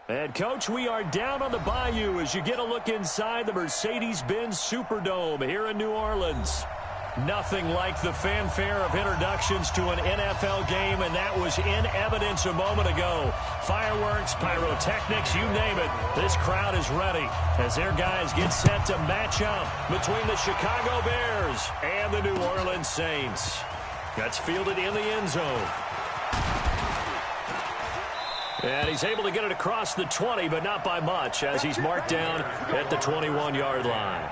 And, Coach, we are down on the Bayou as you get a look inside the Mercedes-Benz Superdome here in New Orleans. Nothing like the fanfare of introductions to an NFL game, and that was in evidence a moment ago. Fireworks, pyrotechnics, you name it. This crowd is ready as their guys get set to match up between the Chicago Bears and the New Orleans Saints. That's fielded in the end zone. And he's able to get it across the 20, but not by much, as he's marked down at the 21-yard line.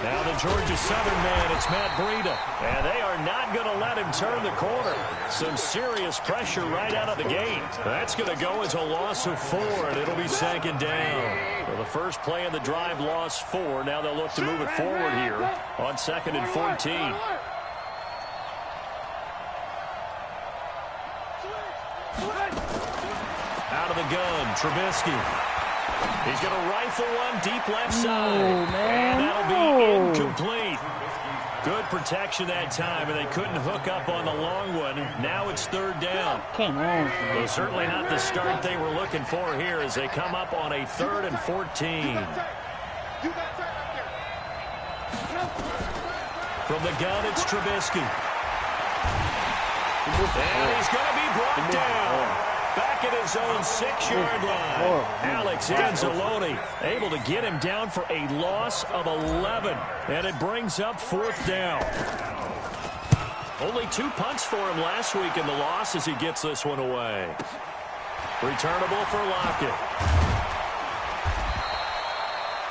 Now the Georgia Southern man, it's Matt Breida. And they are not going to let him turn the corner. Some serious pressure right out of the gate. That's going to go as a loss of 4, and it'll be second down. Well, the first play of the drive lost 4. Now they'll look to move it forward here on 2nd and 14. Out of the gun, Trubisky. He's going to rifle one deep left side. And that'll be incomplete. Good protection that time, and they couldn't hook up on the long one. Now it's 3rd down. Come on. Well, certainly not the start they were looking for here as they come up on a 3rd and 14. From the gun, it's Trubisky. And he's going to be brought down. Back at his own 6-yard line. Alex Anzalone able to get him down for a loss of 11. And it brings up 4th down. Only 2 punts for him last week in the loss as he gets this one away. Returnable for Lockett.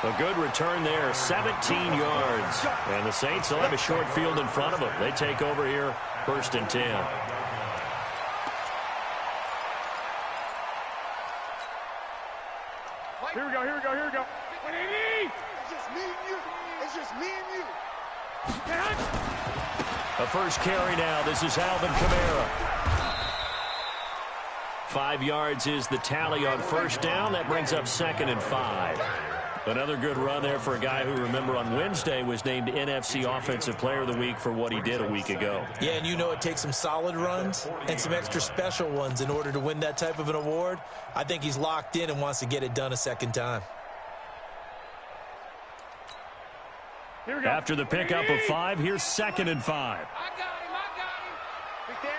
A good return there, 17 yards. And the Saints will have a short field in front of them. They take over here, 1st and 10. Here we go, here we go, here we go. It's just me and you. It's just me and you. A first carry now. This is Alvin Kamara. 5 yards is the tally on 1st down. That brings up 2nd and 5. Another good run there for a guy who, remember, on Wednesday was named NFC Offensive Player of the Week for what he did a week ago. Yeah, and you know it takes some solid runs and some extra special ones in order to win that type of an award. I think he's locked in and wants to get it done a second time. Here we go. After the pickup of 5, here's 2nd and 5. I got him. Quick down.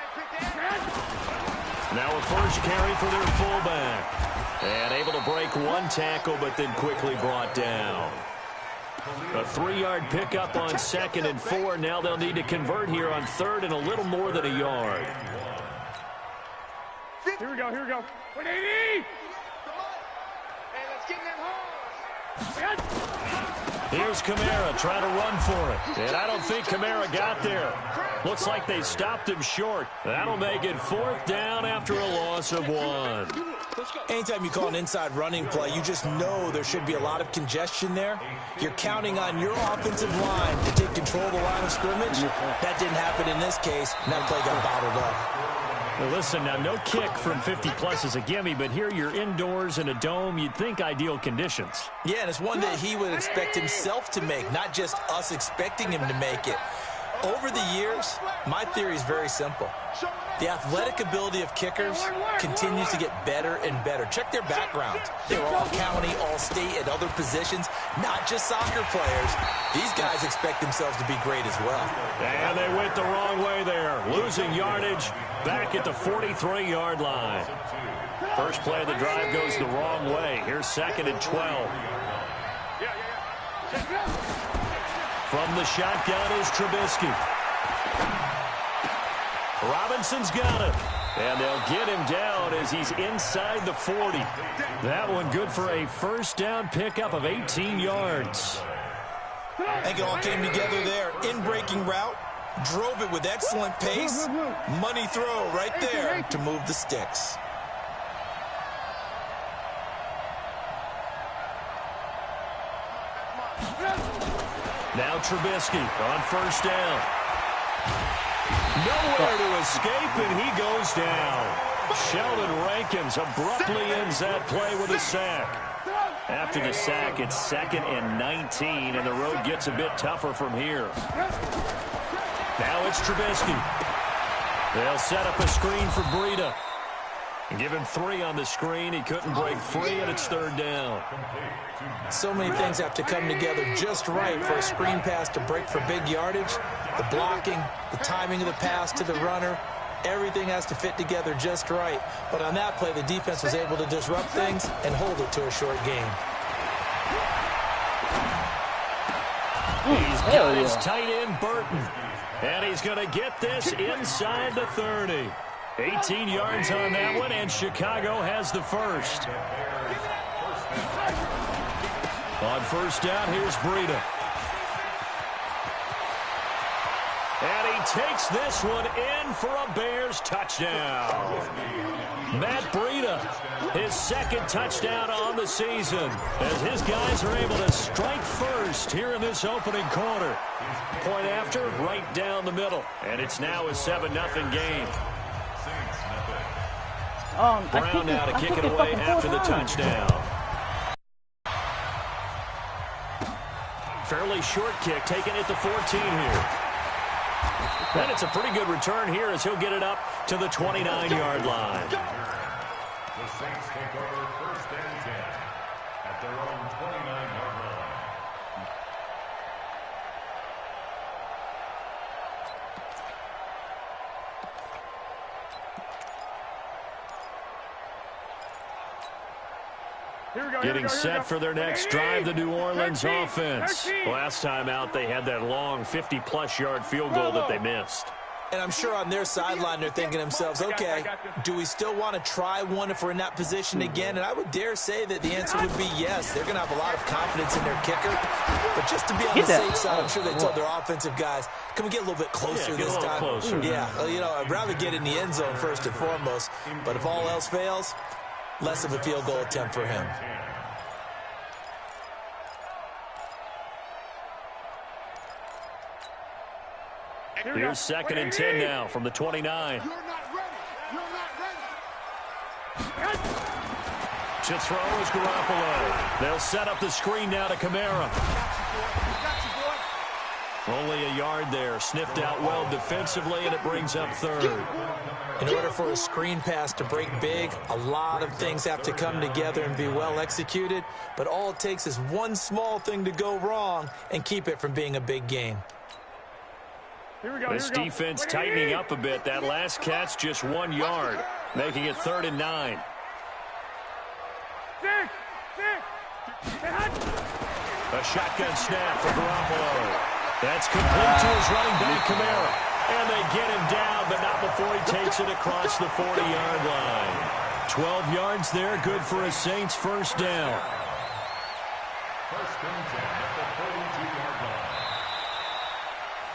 Now a first carry for their fullback. And able to break one tackle, but then quickly brought down. A 3-yard pickup on 2nd and 4. Now they'll need to convert here on 3rd and a little more than a yard. Here we go, here we go. 180! Hey, let's get in that hole. Here's Kamara trying to run for it. And I don't think Kamara got there. Looks like they stopped him short. That'll make it 4th down after a loss of 1. Anytime you call an inside running play, you just know there should be a lot of congestion there. You're counting on your offensive line to take control of the line of scrimmage. That didn't happen in this case, and that play got bottled up. Well, listen, now no kick from 50-plus is a gimme, but here you're indoors in a dome. You'd think ideal conditions. Yeah, and it's one that he would expect himself to make, not just us expecting him to make it. Over the years, my theory is very simple. The athletic ability of kickers continues to get better and better. Check their backgrounds. They were all county, all state, at other positions, not just soccer players. These guys expect themselves to be great as well. And they went the wrong way there. Losing yardage back at the 43-yard line. First play of the drive goes the wrong way. Here's 2nd and 12. From the shotgun is Trubisky. Robinson's got it. And they'll get him down as he's inside the 40. That one good for a first down pickup of 18 yards. I think it all came together there. In-breaking route. Drove it with excellent pace. Money throw right there to move the sticks. Now Trubisky on first down. Nowhere to escape, and he goes down. Sheldon Rankins abruptly ends that play with a sack. After the sack, it's 2nd and 19, and the road gets a bit tougher from here. Now it's Trubisky. They'll set up a screen for Breida. Give him 3 on the screen. He couldn't break free, and it's 3rd down. So many things have to come together just right for a screen pass to break for big yardage. The blocking, the timing of the pass to the runner, everything has to fit together just right. But on that play, the defense was able to disrupt things and hold it to a short game. He's got his tight end, Burton. And he's going to get this inside the 30. 18 yards on that one, and Chicago has the first. On first down, here's Breida. And he takes this one in for a Bears touchdown. Matt Breida, his 2nd touchdown on the season, as his guys are able to strike first here in this opening quarter. Point after, right down the middle, and it's now a 7-0 game. Brown now to kick it away after the touchdown. Fairly short kick, taken at the 14 here. And it's a pretty good return here as he'll get it up to the 29-yard line. The Saints take over 1st and 10 at their own 29-yard line. Getting set for their next drive, the New Orleans offense. Last time out, they had that long 50-plus yard field goal that they missed. And I'm sure on their sideline, they're thinking to themselves, okay, do we still want to try one if we're in that position again? And I would dare say that the answer would be yes. They're going to have a lot of confidence in their kicker. But just to be on the safe side, I'm sure they told their offensive guys, can we get a little bit closer this time? Closer. Yeah, well, you know, I'd rather get in the end zone first and foremost. But if all else fails, less of a field goal attempt for him. Here's 2nd and 10 now from the 29. You're not ready. You're not ready. To throw is Garoppolo. They'll set up the screen now to Kamara. Only a yard there. Sniffed out well defensively, and it brings up 3rd. In order for a screen pass to break big, a lot of things have to come together and be well executed. But all it takes is one small thing to go wrong and keep it from being a big game. This defense tightening up a bit. That last catch just 1 yard, making it 3rd and 9. A shotgun snap for Garoppolo. That's complete to his running back, Kamara. And they get him down, but not before he takes it across the 40-yard line. 12 yards there, good for a Saints first down. 1st and 10 at the 42-yard line.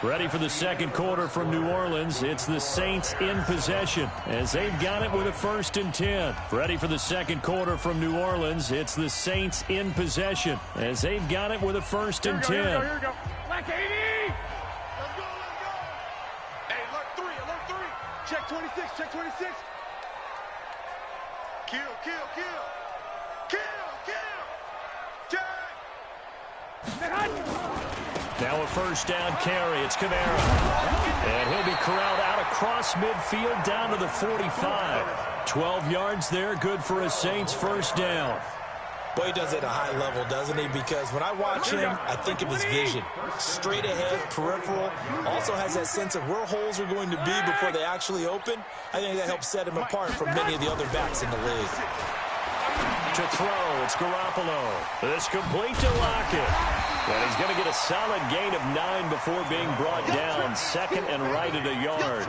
Ready for the second quarter from New Orleans. It's the Saints in possession as they've got it with a 1st and 10. Ready for the second quarter from New Orleans. It's the Saints in possession as they've got it with a 1st and 10. Here we go. Black 80. Let's go. Hey, alert 3. Check 26. Check 26. Kill. Check. Now a first down carry. It's Kamara. And he'll be corralled out across midfield down to the 45. 12 yards there. Good for a Saints first down. Boy, he does it at a high level, doesn't he? Because when I watch him, I think of his vision. Straight ahead, peripheral. Also has that sense of where holes are going to be before they actually open. I think that helps set him apart from many of the other backs in the league. To throw, it's Garoppolo. This complete to Lockett. And he's going to get a solid gain of 9 before being brought down. 2nd and right at a yard.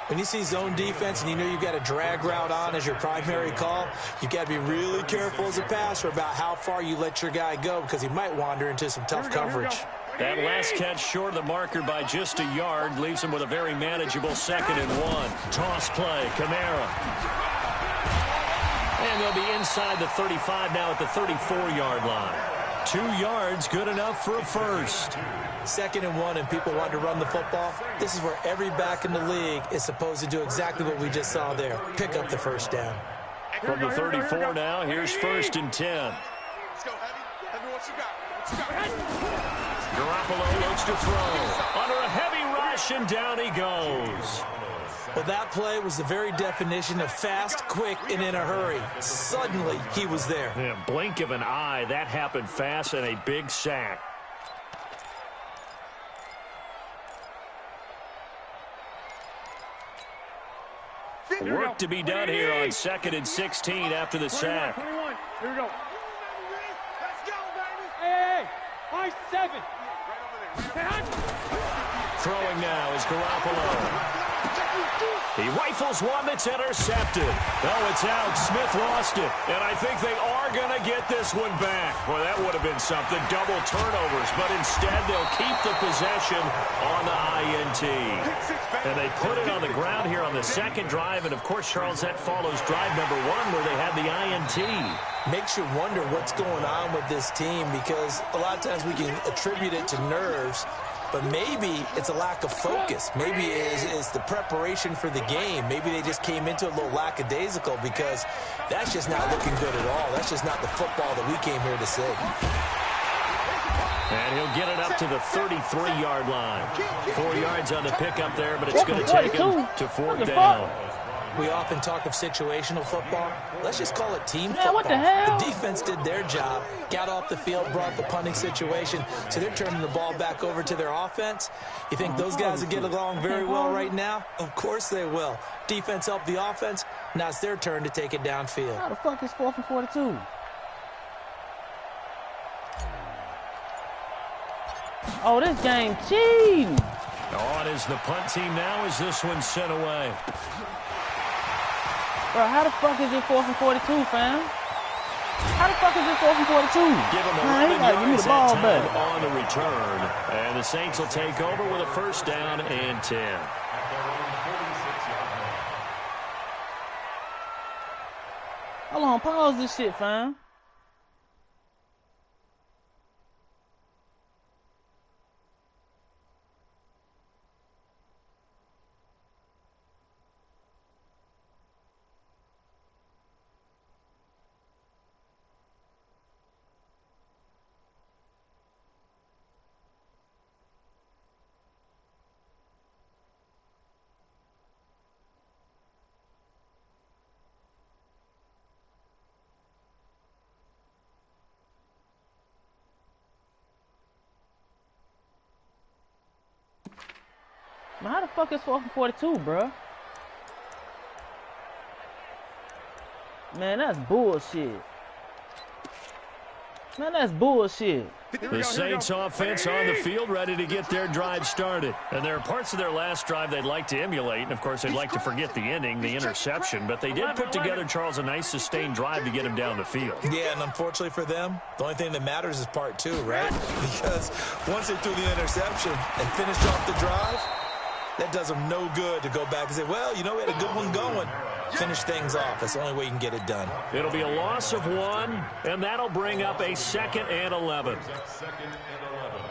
When you see zone defense and you know you've got a drag route on as your primary call, you've got to be really careful as a passer about how far you let your guy go because he might wander into some tough coverage. That last catch short of the marker by just a yard leaves him with a very manageable 2nd and 1. Toss play, Kamara. And they'll be inside the 35 now at the 34-yard line. 2 yards, good enough for a first. 2nd and 1, and people want to run the football. This is where every back in the league is supposed to do exactly what we just saw there. Pick up the first down. From the 34 now, here's 1st and 10. Let's go, Heavy. Heavy, what you got? What you got? Garoppolo looks to throw. Under a heavy rush, and down he goes. Well, that play was the very definition of fast, quick, and in a hurry. Suddenly, he was there. Yeah, blink of an eye, that happened fast, and a big sack. Work to be done here on 2nd and 16 after the sack. 21. Here we go. Let's go, baby. Hey, high 7. Throwing now is Garoppolo. He rifles one that's intercepted. Oh, it's out. Smith lost it. And I think they are going to get this one back. Well, that would have been something. Double turnovers. But instead, they'll keep the possession on the INT. And they put it on the ground here on the 2nd drive. And, of course, Charles, that follows drive number 1 where they had the INT. Makes you wonder what's going on with this team because a lot of times we can attribute it to nerves. But maybe it's a lack of focus. Maybe it's the preparation for the game. Maybe they just came into a little lackadaisical because that's just not looking good at all. That's just not the football that we came here to see. And he'll get it up to the 33-yard line. 4 yards on the pickup there, but it's going to take him to 4th down. We often talk of situational football. Let's just call it team football. What the hell? The defense did their job, got off the field, brought the punting situation, so they're turning the ball back over to their offense. You think those guys will get along very well right now? Of course they will. Defense helped the offense. Now it's their turn to take it downfield. How the fuck is 4th and 42? Oh, this game cheating. On is the punt team now as this one's sent away. Bro, how the fuck is it 4th and 42, fam? How the fuck is it 4th and 42? Give them 11 yards that time on the return. And the Saints will take over with a 1st down and 10. Hold on, pause this shit, fam. Man, how the fuck is 4th and 42, bro? Man, that's bullshit. Man, that's bullshit. The Saints offense on the field ready to get their drive started. And there are parts of their last drive they'd like to emulate. And, of course, they'd like to forget the ending, the interception. But they did put together, Charles, a nice sustained drive to get them down the field. Yeah, and unfortunately for them, the only thing that matters is part 2, right? Because once they threw the interception and finished off the drive, that does them no good to go back and say, well, you know, we had a good one going. Finish things off. That's the only way you can get it done. It'll be a loss of 1, and that'll bring up a 2nd and 11. 2nd and 11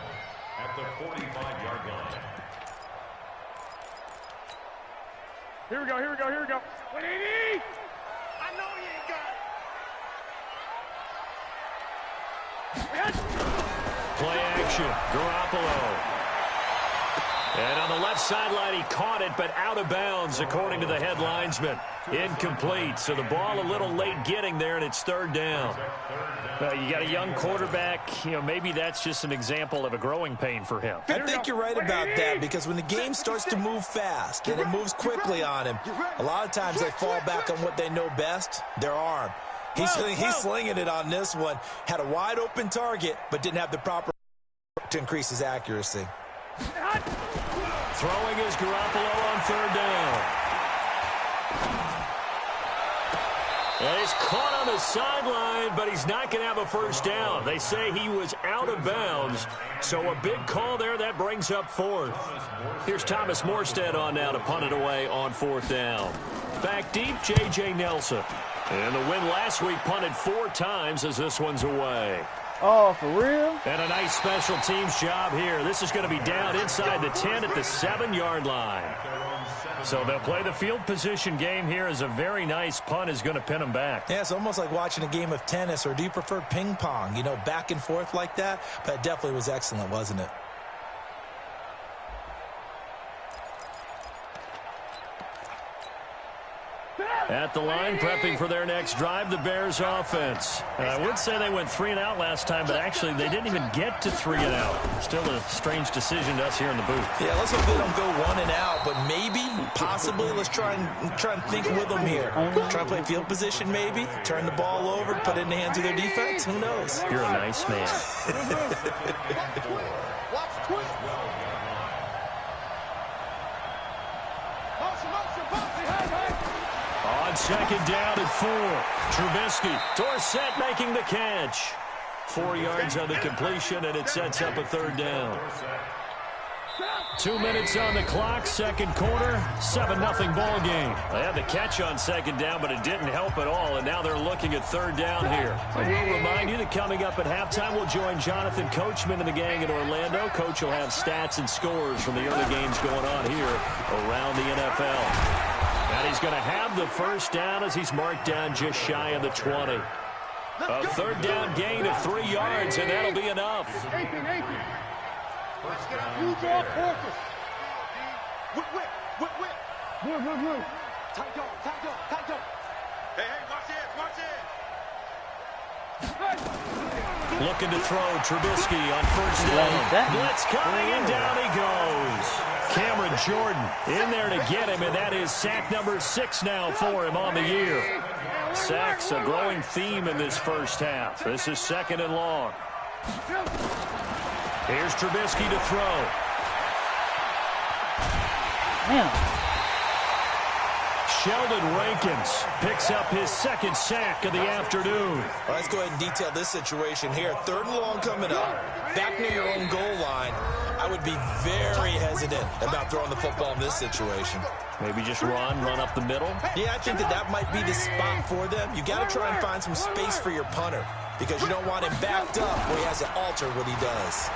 at the 45-yard line. Here we go, here we go, here we go. 180! I know you ain't got it. Play action. Garoppolo. And on the left sideline, he caught it, but out of bounds, according to the head linesman. Incomplete. So the ball a little late getting there, and it's 3rd down. You got a young quarterback. You know, maybe that's just an example of a growing pain for him. I think you're right about that because when the game starts to move fast and it moves quickly on him, a lot of times they fall back on what they know best, their arm. He's slinging it on this one. Had a wide open target, but didn't have the proper to increase his accuracy. Throwing is Garoppolo on 3rd down. And he's caught on the sideline, but he's not going to have a 1st down. They say he was out of bounds. So a big call there. That brings up 4th. Here's Thomas Morstead on now to punt it away on 4th down. Back deep, J.J. Nelson. And the win last week punted 4 times as this one's away. Oh, for real? And a nice special teams job here. This is going to be down inside the 10 at the 7-yard line. So they'll play the field position game here as a very nice punt is going to pin them back. Yeah, it's almost like watching a game of tennis, or do you prefer ping pong? You know, back and forth like that? But it definitely was excellent, wasn't it? At the line, prepping for their next drive, the Bears offense. And I would say they went 3 and out last time, but actually they didn't even get to 3 and out. Still a strange decision to us here in the booth. Yeah, let's hope they don't go 1 and out, but maybe, possibly, let's try and think with them here. Try to play field position maybe, turn the ball over, put it in the hands of their defense. Who knows? You're a nice man. On second down at 4. Trubisky, Dorsett making the catch. 4 yards on the completion, and it sets up a 3rd down. 2 minutes on the clock, second quarter, 7-0 ball game. They had the catch on second down, but it didn't help at all, and now they're looking at 3rd down here. I will remind you that coming up at halftime, we'll join Jonathan Coachman and the gang in Orlando. Coach will have stats and scores from the early games going on here around the NFL. And he's going to have the first down as he's marked down just shy of the 20. A 3rd down gain of 3 yards, and that'll be enough. You draw focus. Whip. Tight go. Hey, watch it. Looking to throw, Trubisky on first down. Blitz coming, and down he goes. Cameron Jordan in there to get him, and that is sack number 6 now for him on the year. Sacks a growing theme in this first half. This is 2nd and long. Here's Trubisky to throw. Damn. Sheldon Rankins picks up his 2nd sack of the afternoon. Well, let's go ahead and detail this situation here. 3rd and long coming up. Back near your own goal line. I would be very hesitant about throwing the football in this situation. Maybe just run up the middle. Yeah, I think that might be the spot for them. You got to try and find some space for your punter because you don't want him backed up where he has to alter what he does.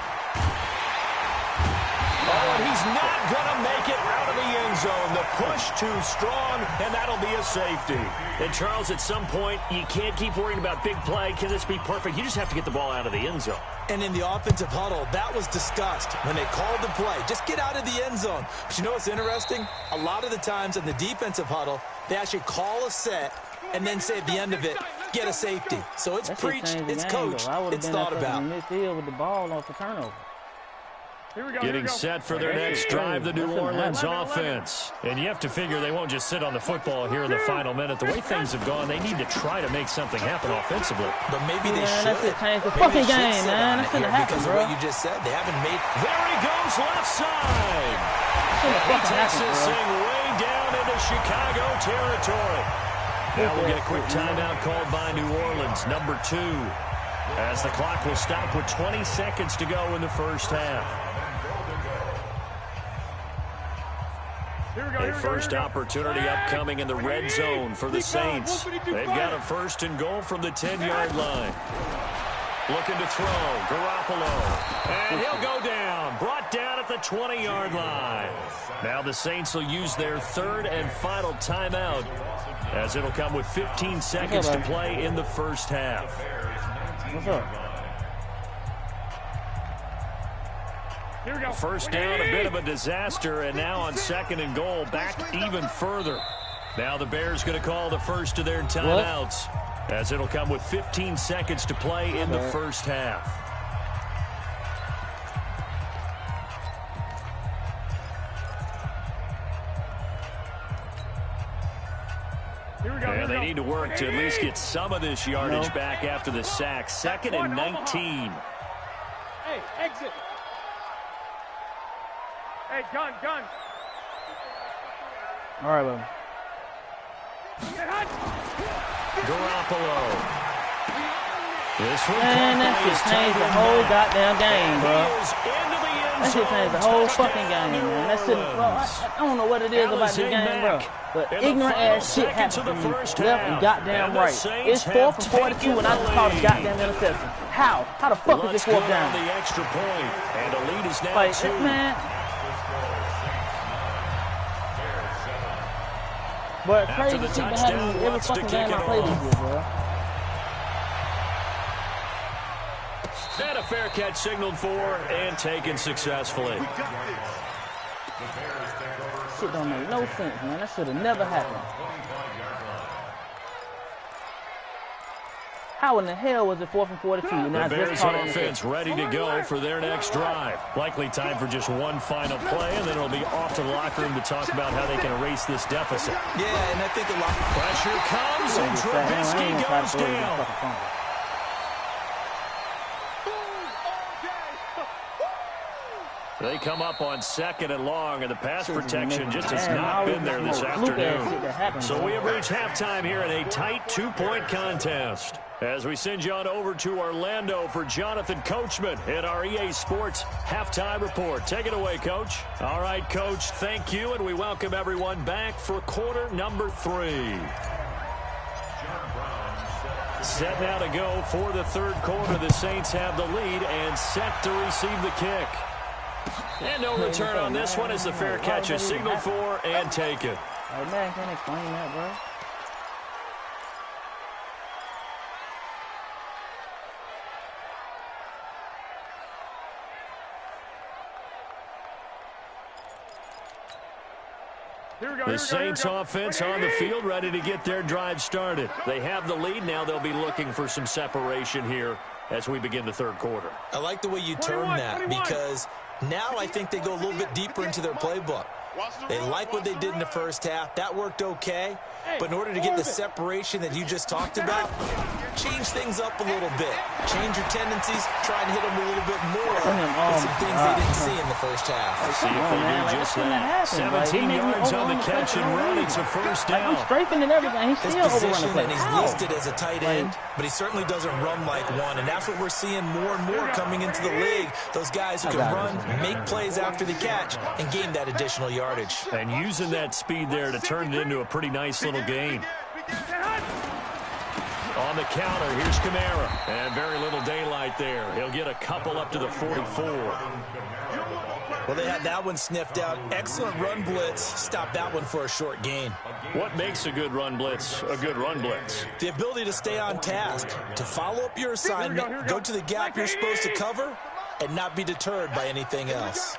Oh, and he's not going to make it out of the end zone. The push too strong, and that'll be a safety. And, Charles, at some point, you can't keep worrying about big play. Can this be perfect? You just have to get the ball out of the end zone. And in the offensive huddle, that was discussed when they called the play. Just get out of the end zone. But you know what's interesting? A lot of the times in the defensive huddle, they actually call a set and then say at the end of it, get a safety. So it's preached, it's coached, it's thought about. Midfield with the ball off the turnover. Getting set for their next drive, the New Orleans offense. And you have to figure they won't just sit on the football here in the final minute. The way things have gone, they need to try to make something happen offensively. But maybe they should. That's it, change the fucking game, man. That shouldn't happen, because of what you just said. They haven't made. There he goes, left side. He takes this thing way down into Chicago territory. Now we'll get a quick timeout called by New Orleans, number 2. As the clock will stop with 20 seconds to go in the first half. A first opportunity upcoming in the red zone for the Saints. They've got a 1st and goal from the 10-yard line. Looking to throw, Garoppolo. And he'll go down. Brought down at the 20-yard line. Now the Saints will use their 3rd and final timeout, as it'll come with 15 seconds to play in the first half. What's up? First down, a bit of a disaster, and now on 2nd and goal, back even further. Now the Bears going to call the first of their timeouts, as it'll come with 15 seconds to play in the first half. And they need to work to at least get some of this yardage back after the sack. 2nd and 19. Hey, exit. Hey, gun. All right, bro. Garoppolo. This one Man, that shit changed the whole goddamn game, bro. That shit changed the whole fucking game, man. That shit, bro, I don't know what it is about the game, bro. But ignorant ass shit happened to me left and goddamn right. It's 4th and 42, and I just called a goddamn interception. How? How the fuck is this fourth down? The extra point, and the lead is now like, 2. Man. But crazy shit that happens every fucking game I play this year, bro. And a fair catch signaled for and taken successfully. Shit don't make no sense, man. That should have never happened. How in the hell was it 4th and 42? And the Bears offense ready to go for their next drive. Likely time for just one final play, and then it'll be off to the locker room to talk about how they can erase this deficit. Yeah, and I think a lot. Pressure comes, and Trubisky goes down. They come up on 2nd and long, and the pass protection just has not been there this afternoon. So we have reached halftime here in a tight 2-point contest. As we send you on over to Orlando for Jonathan Coachman at our EA Sports Halftime Report. Take it away, Coach. All right, Coach, thank you, and we welcome everyone back for quarter number 3. Set now to go for the third quarter. The Saints have the lead and set to receive the kick. And no return on this one as the fair catch is signaled for and taken. Hey, man, can't explain that, bro. The Saints offense on the field ready to get their drive started. They have the lead. Now they'll be looking for some separation here as we begin the third quarter. I like the way you term that because now I think they go a little bit deeper into their playbook. They like what they did in the first half. That worked okay. But in order to get the separation that you just talked about, change things up a little bit. Change your tendencies. Try and hit them a little bit more with some things they didn't see in the first half. See if they do just that. 17 yards on the catch and run. It's a first down. I'm strafing and everything. He's still overrunning the play. And he's listed as a tight end, but he certainly doesn't run like one. And that's what we're seeing more and more coming into the league. Those guys who can run, make plays after the catch, and gain that additional yardage. And using that speed there to turn it into a pretty nice little gain. On the counter, here's Kamara. And very little daylight there. He'll get a couple up to the 44. Well, they had that one sniffed out. Excellent run blitz. Stop that one for a short gain. What makes a good run blitz a good run blitz? The ability to stay on task, to follow up your assignment, go to the gap you're supposed to cover, and not be deterred by anything else.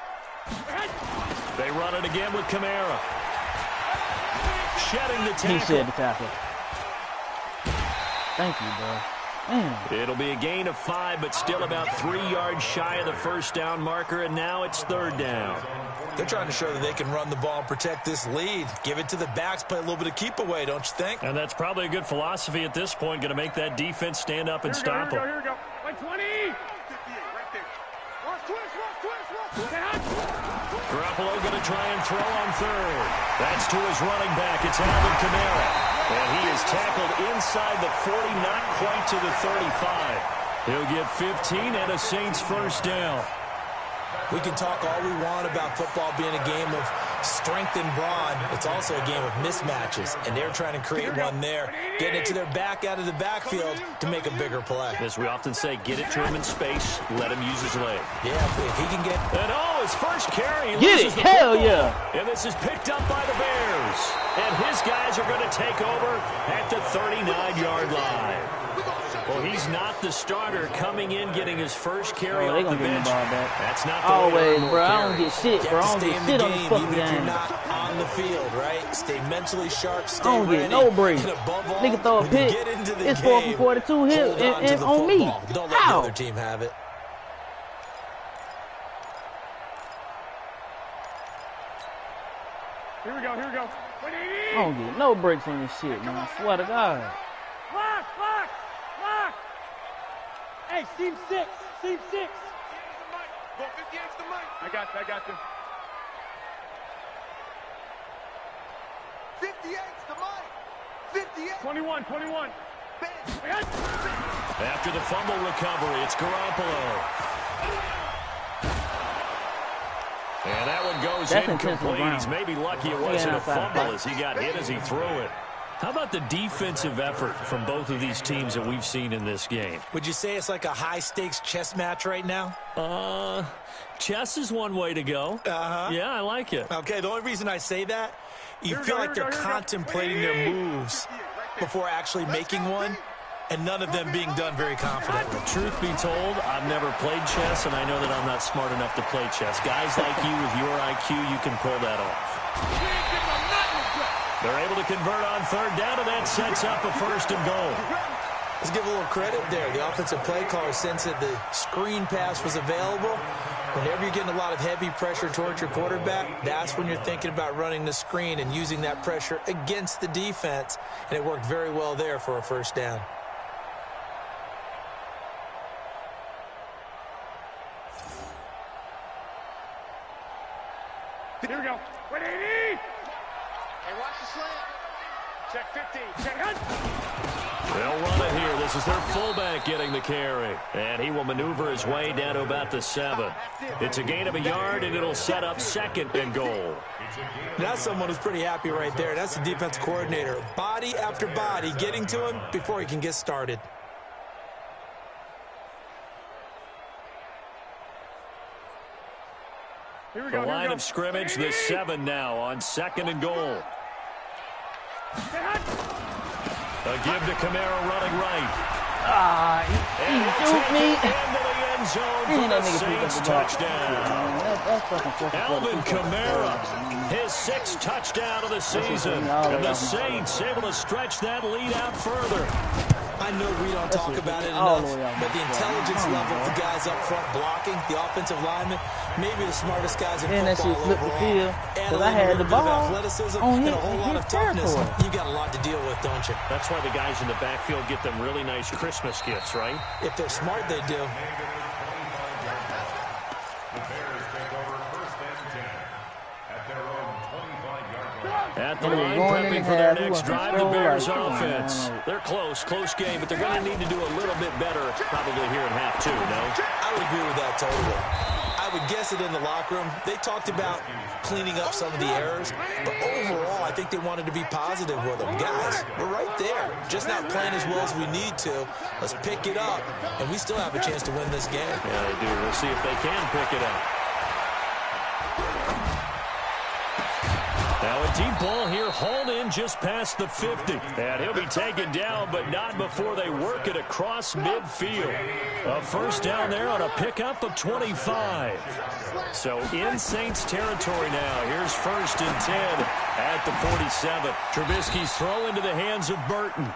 They run it again with Kamara. Shedding the tackle. He shed the tackle. Thank you, bro. Man. It'll be a gain of 5, but still about 3 yards shy of the first down marker, and now it's third down. They're trying to show that they can run the ball and protect this lead. Give it to the backs, play a little bit of keep away, don't you think? And that's probably a good philosophy at this point, going to make that defense stand up and stop them. Here we go. 120. Garoppolo going to try and throw on third. That's to his running back. It's Alvin Kamara. And he is tackled inside the 40, not quite to the 35. He'll get 15 and a Saints first down. We can talk all we want about football being a game of strength and brawn. It's also a game of mismatches, and they're trying to create one there, getting it to their back out of the backfield to make a bigger play. As we often say, get it to him in space, let him use his leg. Yeah, if he can get... And his first carry, he get loses it, the hell football. yeah. And this is picked up by the Bears. And his guys are going to take over at the 39-yard line. Well, he's not the starter coming in, getting his first carry off the bench. That's not the always, bro. I don't get shit, bro. I don't get shit on this fucking even game. if you're not on the field, right? Stay mentally sharp, stay I don't ready. get no break. And above all, Nigga throw a when you pick. get into the It's game, 4th and 42 here and on me. Don't let the other team have it. Here we go. 180. I don't get no breaks on this shit, man. I swear to God. Lock. Hey, seam 6. Go 50 extra mic. I got you. 58 the mic. 58. 21. After the fumble recovery, it's Garoppolo. And that one goes incomplete. He's maybe lucky it wasn't a fumble as he got hit as he threw it. How about the defensive effort from both of these teams that we've seen in this game? Would you say it's like a high-stakes chess match right now? Chess is one way to go. Yeah, I like it. Okay, the only reason I say that, you feel like they're contemplating their moves before actually making one, and none of them being done very confidently. Truth be told, I've never played chess, and I know that I'm not smart enough to play chess. Guys like you with your IQ, you can pull that off. They're able to convert on third down, and that sets up a 1st and goal. Let's give a little credit there. The offensive play caller sensed that the screen pass was available. Whenever you're getting a lot of heavy pressure towards your quarterback, that's when you're thinking about running the screen and using that pressure against the defense. And it worked very well there for a 1st down. Here we go. 180. Hey, watch the slant. Check 50. Check hunt. They'll run it here. This is their fullback getting the carry. And he will maneuver his way down to about the 7. It's a gain of a yard, and it'll set up 2nd and goal. That's someone who's pretty happy right there. That's the defense coordinator. Body after body getting to him before he can get started. Here we The go. line of scrimmage, the 7 now on 2nd and goal. A give to Kamara running right. He duped me. Into the end zone for the Saints touchdown. Alvin Kamara, his 6th touchdown of the season. And the Saints able to stretch that lead out further. I know we don't talk about it enough, but the intelligence level of the guys up front blocking, the offensive linemen, maybe the smartest guys in football overall. Because I had the ball athleticism on and a whole lot of toughness. territory. You got a lot to deal with, don't you? That's why the guys in the backfield get them really nice Christmas gifts, right? If they're smart, they do. At the line, prepping for their next drive, the Bears offense. They're close game, but they're going to need to do a little bit better probably here in half 2, no? I would agree with that totally. I would guess it in the locker room. They talked about cleaning up some of the errors, but overall, I think they wanted to be positive with them. Guys, we're right there. Just not playing as well as we need to. Let's pick it up, and we still have a chance to win this game. Yeah, they do. We'll see if they can pick it up. Now a deep ball here, hauled in just past the 50. And he'll be taken down, but not before they work it across midfield. A 1st down there on a pickup of 25. So in Saints territory now. Here's 1st and 10 at the 47. Trubisky's throw into the hands of Burton.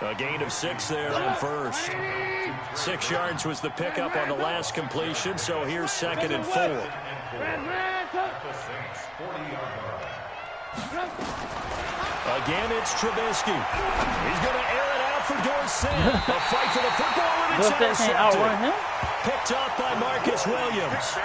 A gain of 6 there on 1st. 6 yards was the pickup on the last completion, so here's 2nd and 4. Again, it's Trubisky. He's going to air it out for Dorsett. A fight for the football, and it's intercepted. Picked off by Marcus Williams.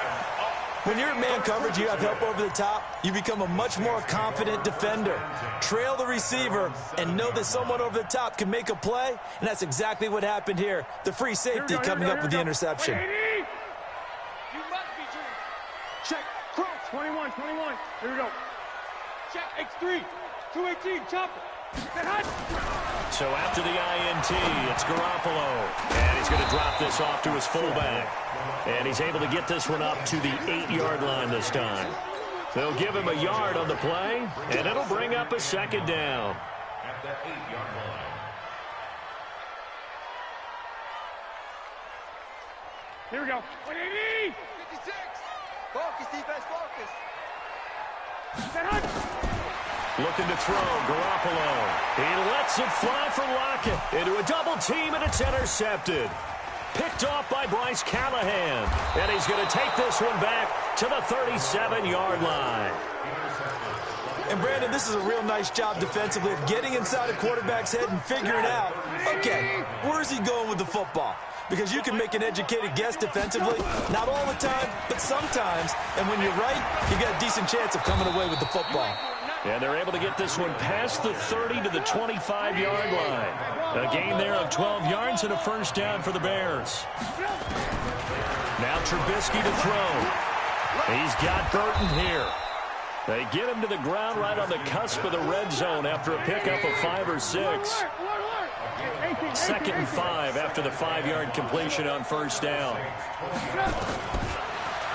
When you're in man coverage, you have help over the top, you become a much more confident defender. Trail the receiver and know that someone over the top can make a play, and that's exactly what happened here. The free safety coming up with the interception. You must be dreaming. Check. Cross. 21. Here we go. Check. X3. 218. Chopper. So after the INT, it's Garoppolo. And he's going to drop this off to his fullback. And he's able to get this one up to the 8-yard line this time. They'll give him a yard on the play, and it'll bring up a 2nd down. At the 8-yard line. Here we go. 180. 56. Focus, defense, focus. Looking to throw, Garoppolo. He lets it fly for Lockett. Into a double team, and it's intercepted. Picked off by Bryce Callahan. And he's going to take this one back to the 37-yard line. And, Brandon, this is a real nice job defensively of getting inside a quarterback's head and figuring out, okay, where's he going with the football? Because you can make an educated guess defensively, not all the time, but sometimes. And when you're right, you got a decent chance of coming away with the football. And they're able to get this one past the 30 to the 25-yard line. A gain there of 12 yards and a 1st down for the Bears. Now Trubisky to throw. He's got Burton here. They get him to the ground right on the cusp of the red zone after a pickup of 5 or 6. 2nd and 5 after the 5-yard completion on first down.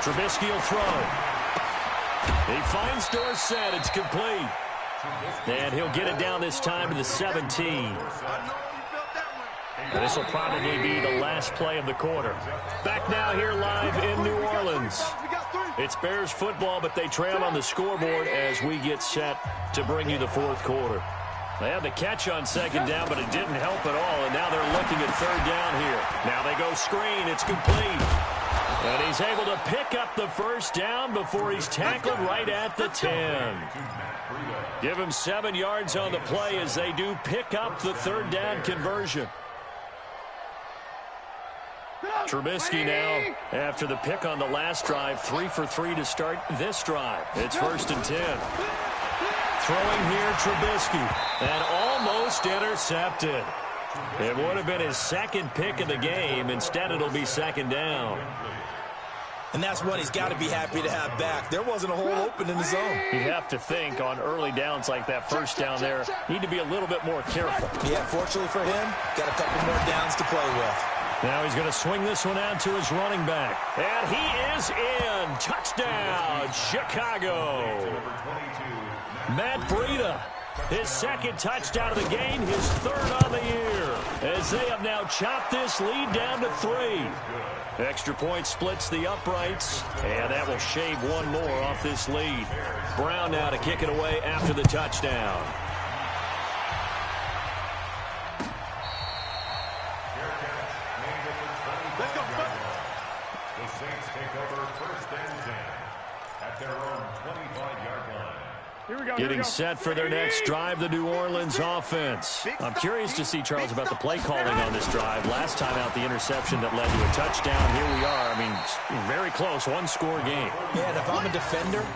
Trubisky will throw. He finds Dorsett. It's complete. And he'll get it down this time to the 17. This will probably be the last play of the quarter. Back now here live in New Orleans. It's Bears football, but they trail on the scoreboard as we get set to bring you the 4th quarter. They had the catch on 2nd down, but it didn't help at all, and now they're looking at 3rd down here. Now they go screen. It's complete. And he's able to pick up the 1st down before he's tackled right at the 10. Give him 7 yards on the play as they do pick up the 3rd down conversion. Trubisky now, after the pick on the last drive, 3 for 3 to start this drive. It's 1st and 10. Throwing here, Trubisky, and almost intercepted. It would have been his 2nd pick of the game. Instead, it'll be 2nd down. And that's one he's got to be happy to have back. There wasn't a hole open in the zone. You have to think on early downs like that 1st down there, need to be a little bit more careful. Yeah, fortunately for him, got a couple more downs to play with. Now he's going to swing this one out to his running back. And he is in. Touchdown, Chicago. Matt Breida, his 2nd touchdown of the game, his 3rd on the year, as they have now chopped this lead down to 3. Extra point splits the uprights, and that will shave one more off this lead. Brown now to kick it away after the touchdown. The Saints take over 1st and 10 at their own 25-yard line. Getting set for their next drive, the New Orleans offense. I'm curious to see, Charles, about the play calling on this drive. Last time out, the interception that led to a touchdown. Here we are. I mean, very close, 1-score game. Yeah, and if I'm a defender,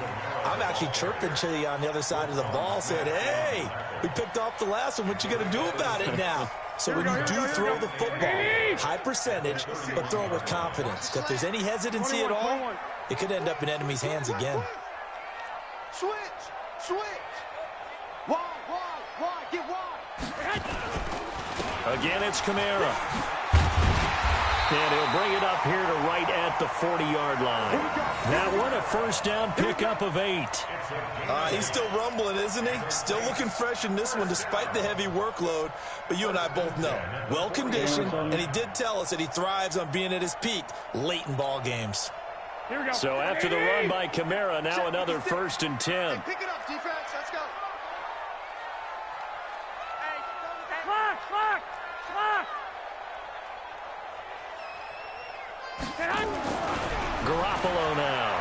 I'm actually chirping to you on the other side of the ball, saying, hey, we picked off the last one. What you going to do about it now? So when you do throw the football, high percentage, but throw it with confidence. If there's any hesitancy at all, it could end up in enemy's hands again. Switch. Wide, get wide. Again, it's Kamara. And he'll bring it up here to right at the 40-yard line. Now what a 1st down pickup of 8. He's still rumbling, isn't he? Still looking fresh in this one despite the heavy workload. But you and I both know, well-conditioned, and he did tell us that he thrives on being at his peak late in ball games. So after the run by Kamara, now another 1st and 10. Pick it up, defense. Let's go. Garoppolo now.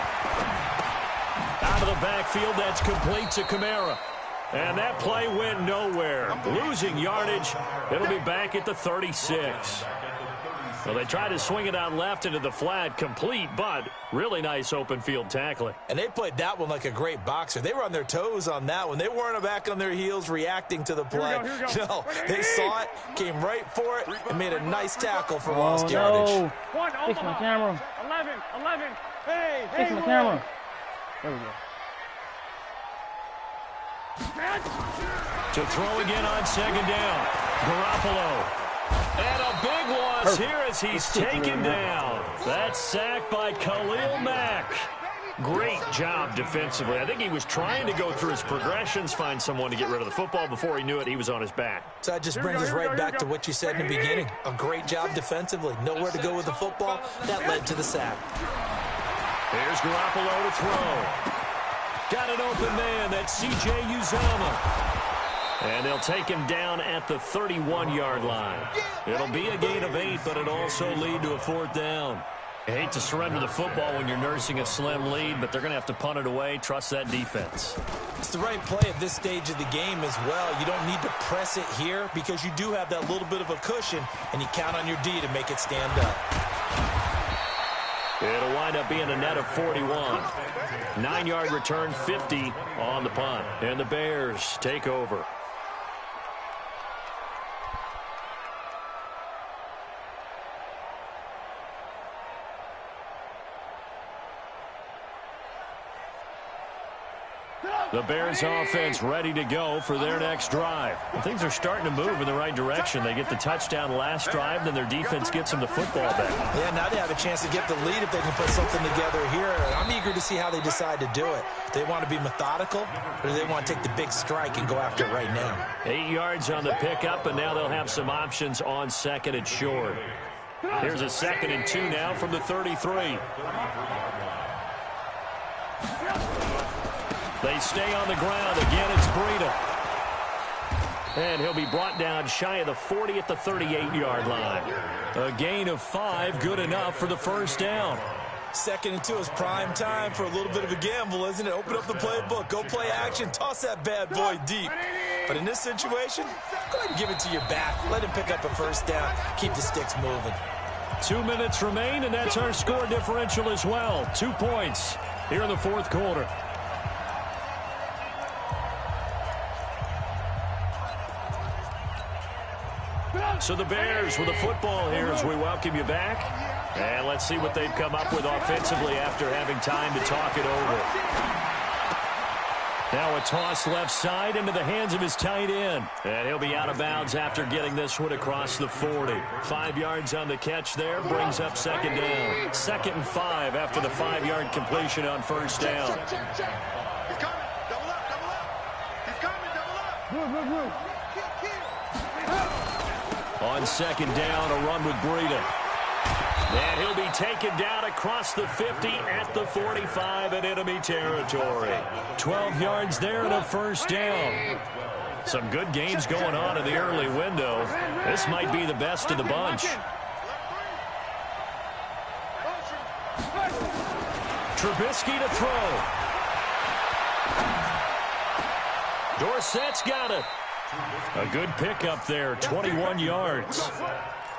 Out of the backfield, that's complete to Kamara. And that play went nowhere. Losing yardage. It'll be back at the 36. Well, they tried to swing it out left into the flat, complete, but really nice open field tackling. And they played that one like a great boxer. They were on their toes on that one. They weren't back on their heels reacting to the play. Here we go. No, they saw it, came right for it, and made a nice tackle for lost yardage. Fix my camera. 11. Hey, Fix my camera. There we go. To throw again on 2nd down. Garoppolo. And a big loss here as he's taken down. That's sacked by Khalil Mack. Great job defensively. I think he was trying to go through his progressions, find someone to get rid of the football. Before he knew it, he was on his back. So that just brings us right back to what you said in the beginning. A great job defensively. Nowhere to go with the football. That led to the sack. Here's Garoppolo to throw. Got an open man. That's C.J. Uzomah. And they'll take him down at the 31-yard line. It'll be a gain of 8, but it'll also lead to a 4th down. I hate to surrender the football when you're nursing a slim lead, but they're going to have to punt it away. Trust that defense. It's the right play at this stage of the game as well. You don't need to press it here because you do have that little bit of a cushion, and you count on your D to make it stand up. It'll wind up being a net of 41. 9-yard return, 50 on the punt. And the Bears take over. The Bears offense ready to go for their next drive. Well, things are starting to move in the right direction. They get the touchdown last drive, then their defense gets them the football back. Yeah, now they have a chance to get the lead if they can put something together here. I'm eager to see how they decide to do it. Do they want to be methodical, or do they want to take the big strike and go after it right now? 8 yards on the pickup, and now they'll have some options on second and short. Here's a 2nd and 2 now from the 33. They stay on the ground. Again, it's Breida. And he'll be brought down shy of the 40 at the 38-yard line. A gain of 5, good enough for the first down. 2nd and 2 is prime time for a little bit of a gamble, isn't it? Open up the playbook, go play action, toss that bad boy deep. But in this situation, go ahead and give it to your back. Let him pick up a first down. Keep the sticks moving. 2 minutes remain, and that's our score differential as well. 2 points here in the fourth quarter. So the Bears with the football here as we welcome you back. And let's see what they've come up with offensively after having time to talk it over. Now a toss left side into the hands of his tight end. And he'll be out of bounds after getting this one across the 40. 5 yards on the catch there, brings up 2nd down. 2nd and 5 after the 5-yard completion on first down. He's coming. Double up, double up. He's coming, double up. On 2nd down, a run with Breida. And he'll be taken down across the 50 at the 45 in enemy territory. 12 yards there and a first down. Some good games going on in the early window. This might be the best of the bunch. Trubisky to throw. Dorsett's got it. A good pickup there, 21 yards.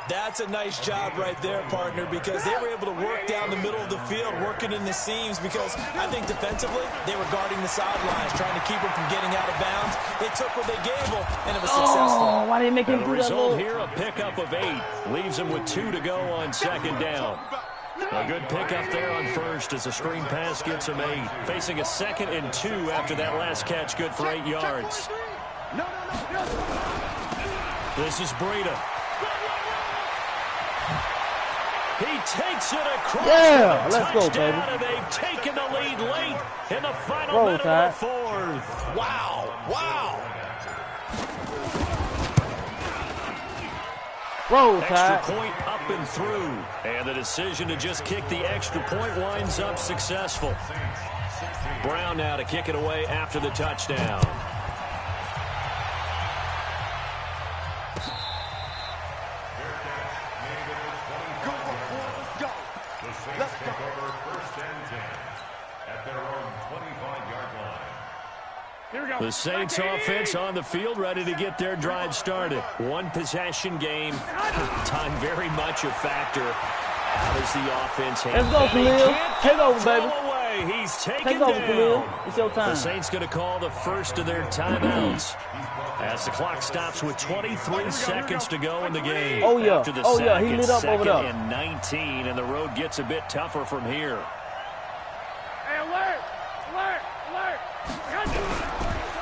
That's a nice job right there, partner, because they were able to work down the middle of the field, working in the seams, because I think defensively they were guarding the sidelines, trying to keep them from getting out of bounds. They took what they gave them, and it was successful. Oh, why did they make him do that? The result here, a pickup of 8. Leaves them with 2 to go on 2nd down. A good pickup there on first as a screen pass gets him 8. Facing a 2nd and 2 after that last catch, good for 8 yards. This is Breida. He takes it across. Yeah, let's go, baby. And they've taken the lead late in the final minute of the fourth. Wow, wow. Roll Extra Tide. point up and through. And the decision to just kick the extra point winds up successful. Brown now to kick it away after the touchdown. The Saints offense on the field ready to get their drive started. One possession game. Time very much a factor. How does the offense handle? Let's go, Khalil. Take over, baby. Away. He's taken Take over, down. Khalil. It's your time. The Saints going to call the first of their timeouts as the clock stops with 23 seconds to go in the game. Oh, yeah. After the Oh, yeah. sack, He it's lit up over 2nd there. and 19, and the road gets a bit tougher from here. Hey, alert! Alert! Alert!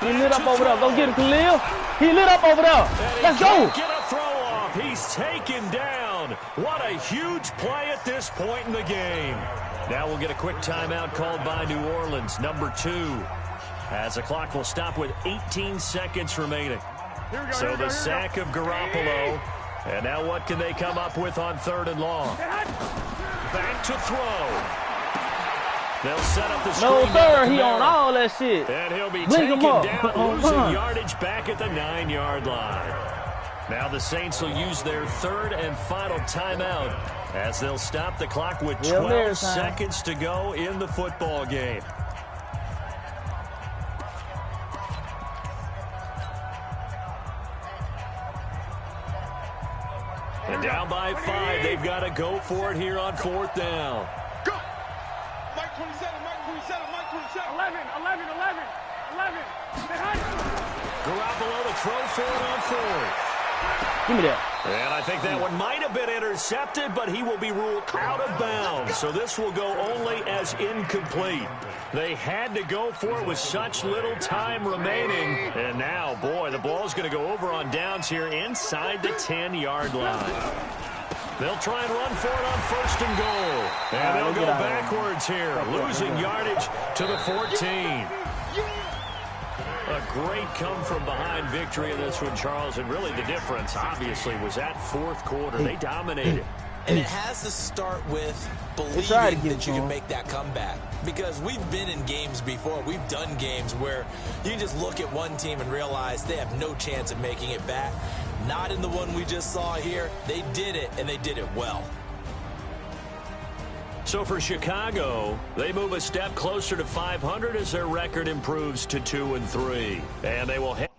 He lit up over there. Go get him, Khalil. He lit up over there. Let's go. Get a throw off. He's taken down. What a huge play at this point in the game. Now we'll get a quick timeout called by New Orleans, number 2. As the clock will stop with 18 seconds remaining. So the sack of Garoppolo. And now what can they come up with on 3rd and long? Back to throw. They'll set up the screen. No, sir. He on all that shit. And he'll be Blink taken him up. down, losing yardage back at the 9-yard line. Now the Saints will use their 3rd and final timeout as they'll stop the clock with 12 seconds to go in the football game. And down by 5, they've got to go for it here on 4th down. Go! Mike 27, Mike 27, Mike 27. 11, 11, 11, 11. Garoppolo to throw for it on 4th. Give me that. And I think that one might have been intercepted, but he will be ruled out of bounds. So this will go only as incomplete. They had to go for it with such little time remaining. And now, boy, the ball's going to go over on downs here inside the 10-yard line. They'll try and run for it on first and goal. And they'll go backwards here, losing yardage to the 14. A great come-from-behind victory in this one, Charles. And really the difference, obviously, was that fourth quarter. They dominated. And it has to start with believing that you can make that comeback. Because we've been in games before. We've done games where you can just look at one team and realize they have no chance of making it back. Not in the one we just saw here. They did it, and they did it well. So for Chicago, they move a step closer to 500 as their record improves to 2-3. And they will head